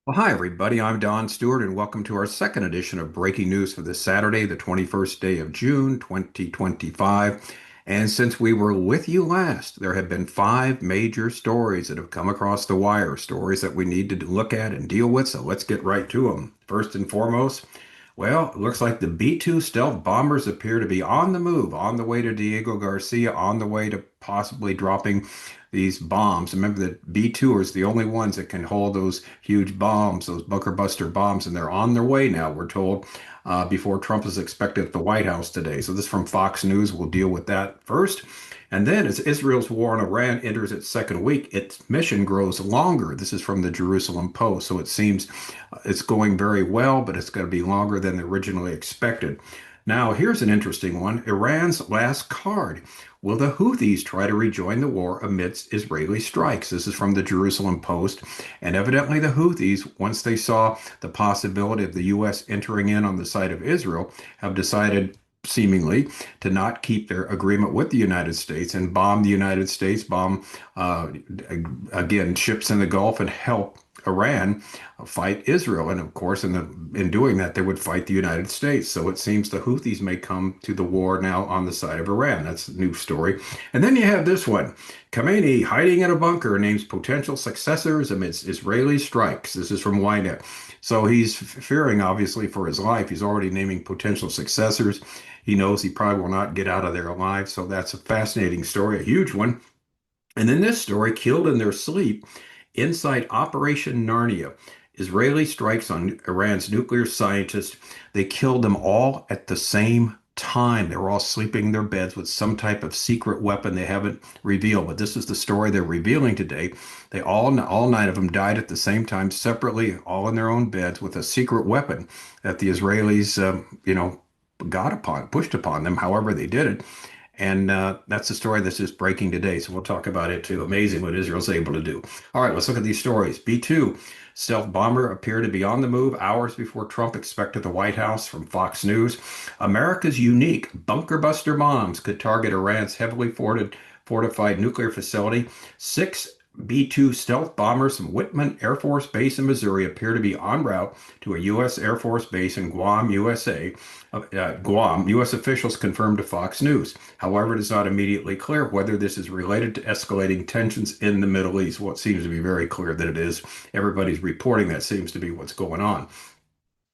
Well, hi, everybody. I'm Don Stewart, and welcome to our second edition of Breaking News for this Saturday, the 21st day of June, 2025. And since we were with you last, there have been five major stories that have come across the wire, stories that we need to look at and deal with. So let's get right to them. First and foremost, well, it looks like the B-2 stealth bombers appear to be on the move, on the way to Diego Garcia, on the way to possibly dropping these bombs. Remember that B-2 is the only ones that can hold those huge bombs, those bunker buster bombs, and they're on their way now, we're told, before Trump is expected at the White House today. So this from Fox News. We'll deal with that first. And then as Israel's war on Iran enters its second week, its mission grows longer. This is from the Jerusalem Post. So it seems it's going very well, but it's going to be longer than originally expected. Now, here's an interesting one. Iran's last card. Will the Houthis try to rejoin the war amidst Israeli strikes? This is from the Jerusalem Post. And evidently, the Houthis, once they saw the possibility of the U.S. entering in on the side of Israel, have decided seemingly to not keep their agreement with the United States and bomb the United States, bomb again ships in the Gulf and help Iran fight Israel. And of course, in doing that, they would fight the United States. So it seems the Houthis may come to the war now on the side of Iran. That's a new story. And then you have this one. Khamenei hiding in a bunker names potential successors amidst Israeli strikes. This is from YNET. So he's fearing, obviously, for his life. He's already naming potential successors. He knows he probably will not get out of there alive. So that's a fascinating story, a huge one. And then this story, killed in their sleep inside Operation Narnia. Israeli strikes on Iran's nuclear scientists. They killed them all at the same time. They were all sleeping in their beds with some type of secret weapon they haven't revealed. But this is the story they're revealing today. They all nine of them died at the same time, separately, all in their own beds with a secret weapon that the Israelis, pushed upon them, however they did it. And that's the story that's just breaking today. So we'll talk about it too. Amazing what Israel's able to do. All right, let's look at these stories. B-2 stealth bomber appeared to be on the move hours before Trump expected the White House from Fox News. America's unique bunker buster bombs could target Iran's heavily fortified nuclear facility. Six B-2 stealth bombers from Whiteman Air Force Base in Missouri appear to be en route to a U.S. Air Force base in Guam, USA. Guam, U.S. officials confirmed to Fox News. However, it is not immediately clear whether this is related to escalating tensions in the Middle East. Well, it seems to be very clear that it is. Everybody's reporting that seems to be what's going on.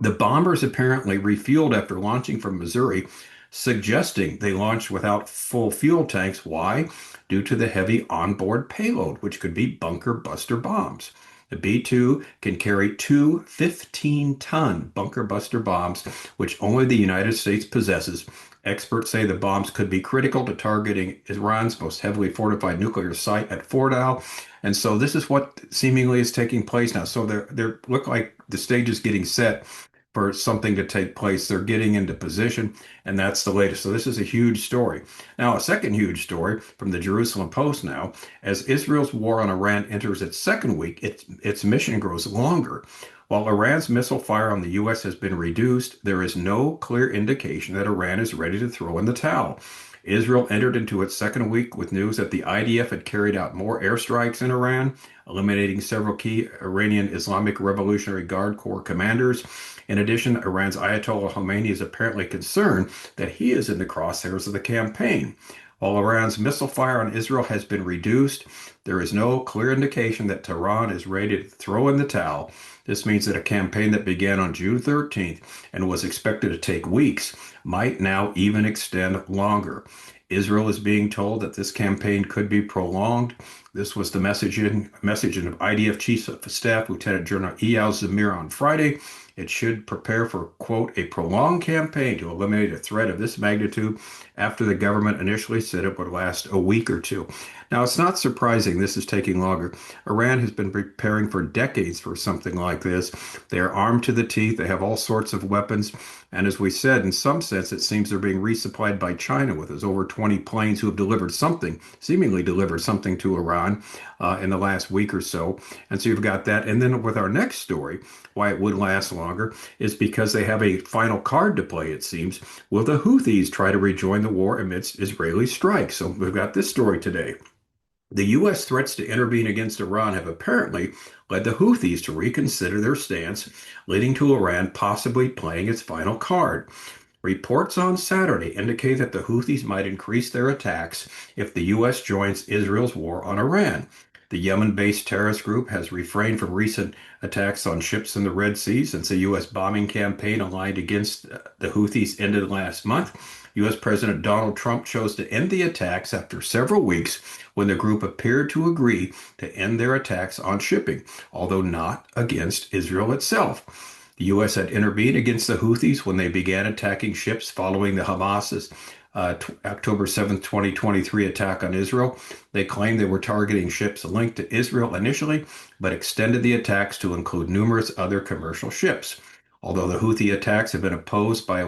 The bombers apparently refueled after launching from Missouri, suggesting they launched without full fuel tanks. Why? Due to the heavy onboard payload, which could be bunker buster bombs. The B-2 can carry two 15-ton bunker buster bombs, which only the United States possesses. Experts say the bombs could be critical to targeting Iran's most heavily fortified nuclear site at Fordow. And so this is what seemingly is taking place now. So they look like the stage is getting set for something to take place. They're getting into position, and that's the latest. So this is a huge story. Now, a second huge story from the Jerusalem Post now, as Israel's war on Iran enters its second week, its mission grows longer. While Iran's missile fire on the U.S. has been reduced, there is no clear indication that Iran is ready to throw in the towel. Israel entered into its second week with news that the IDF had carried out more airstrikes in Iran, eliminating several key Iranian Islamic Revolutionary Guard Corps commanders. In addition, Iran's Ayatollah Khamenei is apparently concerned that he is in the crosshairs of the campaign. While Iran's missile fire on Israel has been reduced, there is no clear indication that Tehran is ready to throw in the towel. This means that a campaign that began on June 13th and was expected to take weeks might now even extend longer. Israel is being told that this campaign could be prolonged. This was the messaging of IDF Chief of Staff Lieutenant General Eyal Zamir on Friday. It should prepare for, quote, a prolonged campaign to eliminate a threat of this magnitude after the government initially said it would last a week or two. Now, it's not surprising this is taking longer. Iran has been preparing for decades for something like this. They are armed to the teeth. They have all sorts of weapons. And as we said, in some sense, it seems they're being resupplied by China with its over 20 planes who have delivered something, seemingly delivered something to Iran in the last week or so. And so you've got that. And then with our next story, why it would last longer is because they have a final card to play, it seems. Will the Houthis try to rejoin the war amidst Israeli strikes? So we've got this story today. The U.S. threats to intervene against Iran have apparently led the Houthis to reconsider their stance, leading to Iran possibly playing its final card. Reports on Saturday indicate that the Houthis might increase their attacks if the U.S. joins Israel's war on Iran. The Yemen-based terrorist group has refrained from recent attacks on ships in the Red Sea since a U.S. bombing campaign aligned against the Houthis ended last month. U.S. President Donald Trump chose to end the attacks after several weeks when the group appeared to agree to end their attacks on shipping, although not against Israel itself. The U.S. had intervened against the Houthis when they began attacking ships following the Hamas's October 7th, 2023 attack on Israel. They claimed they were targeting ships linked to Israel initially, but extended the attacks to include numerous other commercial ships. Although the Houthi attacks have been opposed by a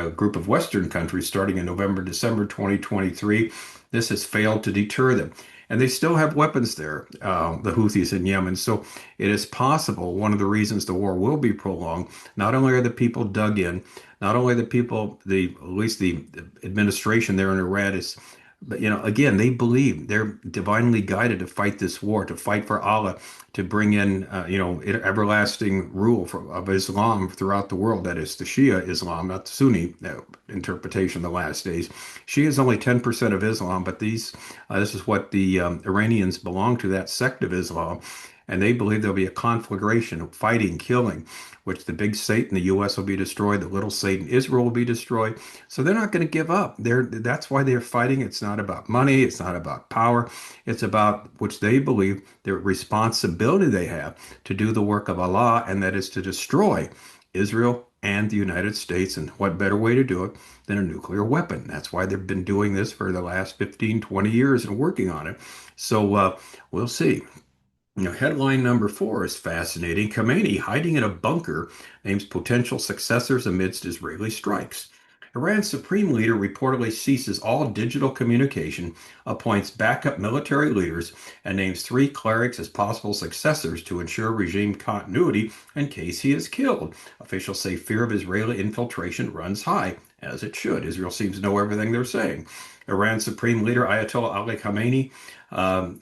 group of Western countries starting in November, December 2023, this has failed to deter them. And they still have weapons there, the Houthis in Yemen. So it is possible one of the reasons the war will be prolonged. Not only are the people dug in, not only the people, at least the administration there in Iran is, but again, they believe they're divinely guided to fight this war, to fight for Allah, to bring in, everlasting rule of Islam throughout the world. That is the Shia Islam, not the Sunni interpretation of the last days. Shia is only 10% of Islam, but this is what the Iranians belong to, that sect of Islam. And they believe there'll be a conflagration of fighting, killing, which the big Satan, the U.S. will be destroyed, the little Satan, Israel will be destroyed. So they're not going to give up. That's why they're fighting. It's not about money. It's not about power. It's about which they believe their responsibility they have to do the work of Allah, and that is to destroy Israel and the United States. And what better way to do it than a nuclear weapon? That's why they've been doing this for the last 15, 20 years and working on it. So we'll see. Headline number 4 is fascinating. Khamenei, hiding in a bunker, names potential successors amidst Israeli strikes. Iran's supreme leader reportedly ceases all digital communication, appoints backup military leaders, and names 3 clerics as possible successors to ensure regime continuity in case he is killed. Officials say fear of Israeli infiltration runs high, as it should. Israel seems to know everything they're saying. Iran's supreme leader, Ayatollah Ali Khamenei,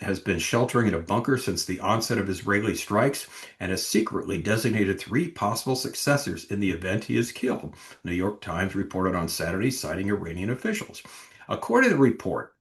has been sheltering in a bunker since the onset of Israeli strikes and has secretly designated 3 possible successors in the event he is killed. New York Times reported on Saturday, citing Iranian officials. According to the report,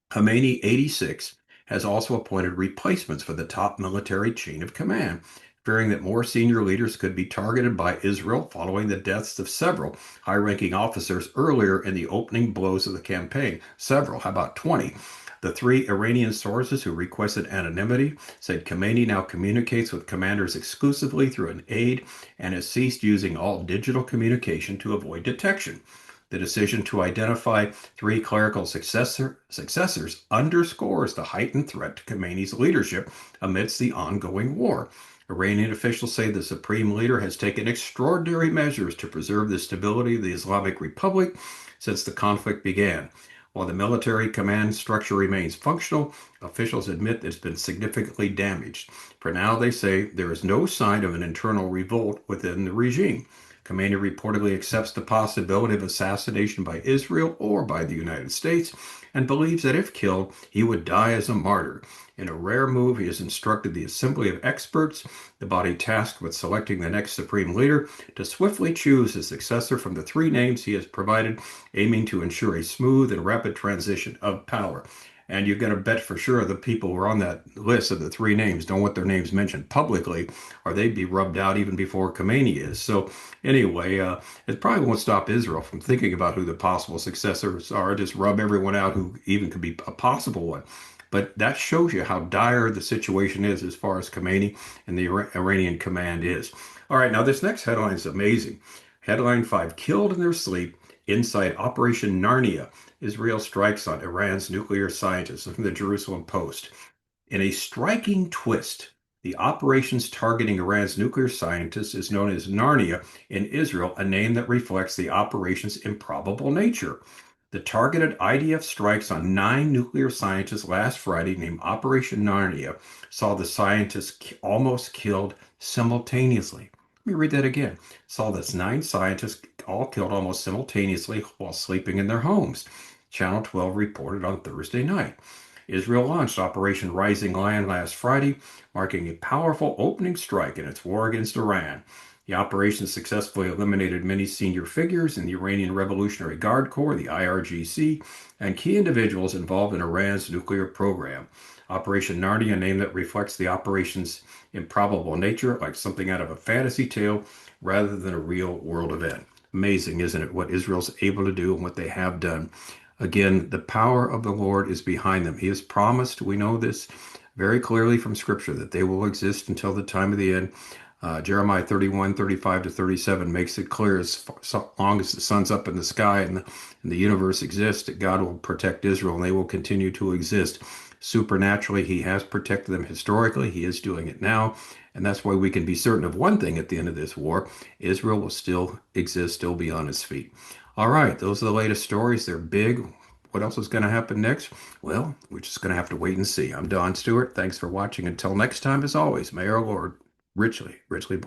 Khamenei, 86, has also appointed replacements for the top military chain of command, fearing that more senior leaders could be targeted by Israel following the deaths of several high-ranking officers earlier in the opening blows of the campaign. Several, how about 20? The 3 Iranian sources who requested anonymity said Khamenei now communicates with commanders exclusively through an aide and has ceased using all digital communication to avoid detection. The decision to identify 3 clerical successors underscores the heightened threat to Khamenei's leadership amidst the ongoing war. Iranian officials say the supreme leader has taken extraordinary measures to preserve the stability of the Islamic Republic since the conflict began. While the military command structure remains functional, officials admit it's been significantly damaged. For now, they say there is no sign of an internal revolt within the regime. Khamenei reportedly accepts the possibility of assassination by Israel or by the United States and believes that if killed, he would die as a martyr. In a rare move, he has instructed the assembly of experts, the body tasked with selecting the next supreme leader, to swiftly choose his successor from the 3 names he has provided, aiming to ensure a smooth and rapid transition of power. And you've got to bet for sure the people who are on that list of the 3 names don't want their names mentioned publicly, or they'd be rubbed out even before Khamenei is. So anyway, it probably won't stop Israel from thinking about who the possible successors are, just rub everyone out who even could be a possible one. But that shows you how dire the situation is as far as Khamenei and the Iranian command is. All right, now this next headline is amazing. Headline 5, killed in their sleep inside Operation Narnia. Israel strikes on Iran's nuclear scientists, from the Jerusalem Post. In a striking twist, the operations targeting Iran's nuclear scientists is known as Narnia in Israel, a name that reflects the operation's improbable nature. The targeted IDF strikes on 9 nuclear scientists last Friday, named Operation Narnia, saw the scientists almost killed simultaneously. Let me read that again. Saw this 9 scientists all killed almost simultaneously while sleeping in their homes. Channel 12 reported on Thursday night. Israel launched Operation Rising Lion last Friday, marking a powerful opening strike in its war against Iran. The operation successfully eliminated many senior figures in the Iranian Revolutionary Guard Corps, the IRGC, and key individuals involved in Iran's nuclear program. Operation Narnia, a name that reflects the operation's improbable nature, like something out of a fantasy tale rather than a real world event. Amazing, isn't it, what Israel's able to do and what they have done? Again, the power of the Lord is behind them. He has promised, we know this very clearly from Scripture, that they will exist until the time of the end. Jeremiah 31, 35 to 37 makes it clear as long as the sun's up in the sky and the universe exists, that God will protect Israel and they will continue to exist. Supernaturally, He has protected them historically. He is doing it now. And that's why we can be certain of one thing at the end of this war: Israel will still exist, still be on its feet. All right, those are the latest stories. They're big. What else is going to happen next? Well, we're just going to have to wait and see. I'm Don Stewart. Thanks for watching. Until next time, as always, may our Lord richly, richly bless.